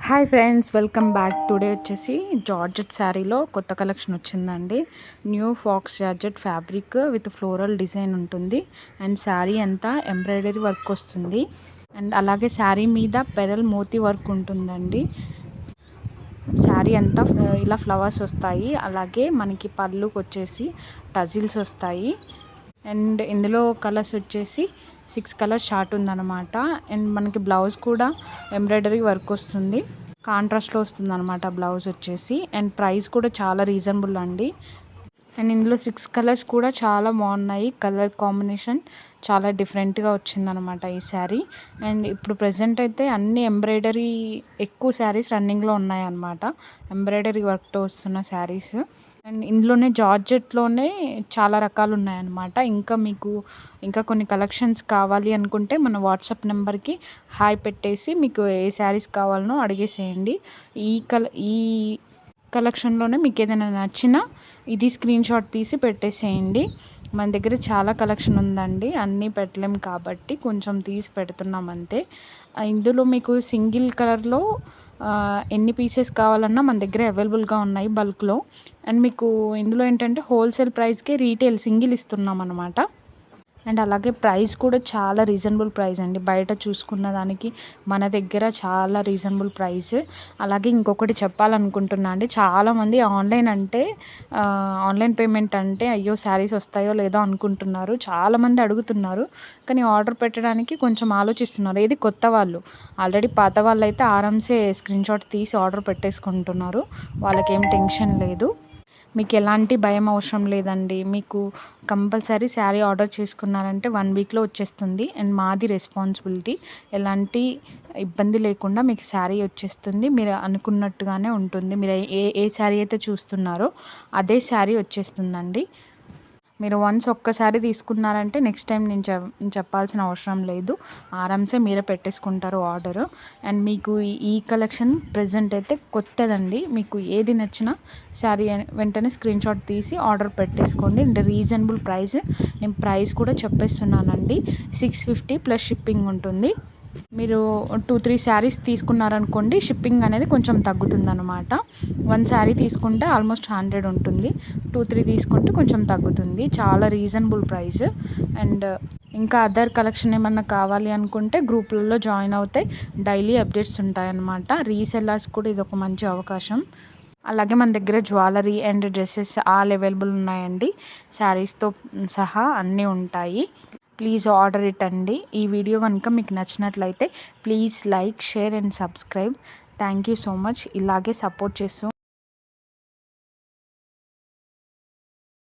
Hi friends, welcome back. Today వచ్చేసి georgette శారీలో కొత్త కలెక్షన్ వచ్చిందండి. New faux georgette fabric with floral design ఉంటుంది. అండ్ శారీ అంతా ఎంబ్రాయిడరీ వర్క్ వస్తుంది. అండ్ అలాగే శారీ మీద పెరల్ మోతీ వర్క్ ఉంటుందండి. శారీ అంతా ఇలా ఫ్లవర్స్ వస్తాయి. అలాగే మనకి పళ్ళుకి వచ్చేసి టజిల్స్ వస్తాయి. అండ్ ఇందులో కలర్స్ వచ్చేసి 6 కలర్స్ షార్ట్ ఉందన్నమాట. అండ్ మనకి బ్లౌజ్ కూడా ఎంబ్రాయిడరీ వర్క్ వస్తుంది. కాంట్రాస్ట్లో వస్తుంది అనమాట బ్లౌజ్ వచ్చేసి. అండ్ ప్రైస్ కూడా చాలా రీజనబుల్ అండి. అండ్ ఇందులో 6 కలర్స్ కూడా చాలా బాగున్నాయి. కలర్ కాంబినేషన్ చాలా డిఫరెంట్గా వచ్చిందనమాట ఈ శారీ. అండ్ ఇప్పుడు ప్రజెంట్ అయితే అన్ని ఎంబ్రాయిడరీ ఎక్కువ శారీస్ రన్నింగ్లో ఉన్నాయన్నమాట. ఎంబ్రాయిడరీ వర్క్తో వస్తున్న శారీస్. అండ్ ఇందులోనే జార్జెట్లోనే చాలా రకాలు ఉన్నాయన్నమాట. ఇంకా కొన్ని కలెక్షన్స్ కావాలి అనుకుంటే మన వాట్సాప్ నెంబర్కి హాయ్ పెట్టేసి మీకు ఏ శారీస్ కావాలనో అడిగేసేయండి. ఈ కలెక్షన్లోనే మీకు ఏదైనా నచ్చినా ఇది స్క్రీన్ షాట్ తీసి పెట్టేసేయండి. మన దగ్గర చాలా కలెక్షన్ ఉందండి, అన్నీ పెట్టలేం కాబట్టి కొంచెం తీసి పెడుతున్నాం అంతే. ఇందులో మీకు సింగిల్ కలర్లో ఎన్ని పీసెస్ కావాలన్నా మన దగ్గర అవైలబుల్గా ఉన్నాయి బల్క్లో. అండ్ మీకు ఇందులో ఏంటంటే హోల్సేల్ ప్రైస్కే రీటైల్ సింగిల్ ఇస్తున్నాం అనమాట. అండ్ అలాగే ప్రైస్ కూడా చాలా రీజనబుల్ ప్రైస్ అండి. బయట చూసుకున్న దానికి మన దగ్గర చాలా రీజనబుల్ ప్రైస్. అలాగే ఇంకొకటి చెప్పాలనుకుంటున్నా అండి, చాలామంది ఆన్లైన్ పేమెంట్ అంటే అయ్యో శారీస్ వస్తాయో లేదో అనుకుంటున్నారు. చాలామంది అడుగుతున్నారు, కానీ ఆర్డర్ పెట్టడానికి కొంచెం ఆలోచిస్తున్నారు. ఏది కొత్త వాళ్ళు. ఆల్రెడీ పాత వాళ్ళు అయితే ఆరామ్సే స్క్రీన్ షాట్ తీసి ఆర్డర్ పెట్టేసుకుంటున్నారు. వాళ్ళకేం టెన్షన్ లేదు. మీకు ఎలాంటి భయం అవసరం లేదండి. మీకు కంపల్సరీ శారీ ఆర్డర్ చేసుకున్నారంటే 1 వీక్లో వచ్చేస్తుంది. అండ్ మాది రెస్పాన్సిబిలిటీ. ఎలాంటి ఇబ్బంది లేకుండా మీకు శారీ వచ్చేస్తుంది. మీరు అనుకున్నట్టుగానే ఉంటుంది. మీరు ఏ శారీ అయితే చూస్తున్నారో అదే శారీ వచ్చేస్తుందండి. మీరు వన్స్ ఒక్కసారి తీసుకున్నారంటే నెక్స్ట్ టైం నేను చెప్పాల్సిన అవసరం లేదు. ఆరామ్సే మీరే పెట్టేసుకుంటారు ఆర్డరు. అండ్ మీకు ఈ కలెక్షన్ ప్రెజెంట్ అయితే కొత్తదండి. మీకు ఏది నచ్చినా శారీ వెంటనే స్క్రీన్ షాట్ తీసి ఆర్డర్ పెట్టేసుకోండి. And reasonable price. నేను ప్రైస్ కూడా చెప్పేస్తున్నానండి. 650 ప్లస్ షిప్పింగ్ ఉంటుంది. మీరు 2-3 శారీస్ తీసుకున్నారనుకోండి, షిప్పింగ్ అనేది కొంచెం తగ్గుతుందన్నమాట. 1 శారీ తీసుకుంటే ఆల్మోస్ట్ 100 ఉంటుంది. 2-3 తీసుకుంటే కొంచెం తగ్గుతుంది. చాలా రీజనబుల్ ప్రైస్. అండ్ ఇంకా అదర్ కలెక్షన్ ఏమన్నా కావాలి అనుకుంటే గ్రూపులలో జాయిన్ అవుతే డైలీ అప్డేట్స్ ఉంటాయన్నమాట. రీసెల్లర్స్ కూడా ఇది ఒక మంచి అవకాశం. అలాగే మన దగ్గర jewellery and dresses all available ఉన్నాయండి. శారీస్తో సహా అన్నీ ఉంటాయి. ప్లీజ్ ఆర్డర్ ఇట్ అండి. ఈ వీడియో కనుక మీకు నచ్చినట్లయితే please like, share and subscribe. Thank you so much. ఇలాగే సపోర్ట్ చేస్తూ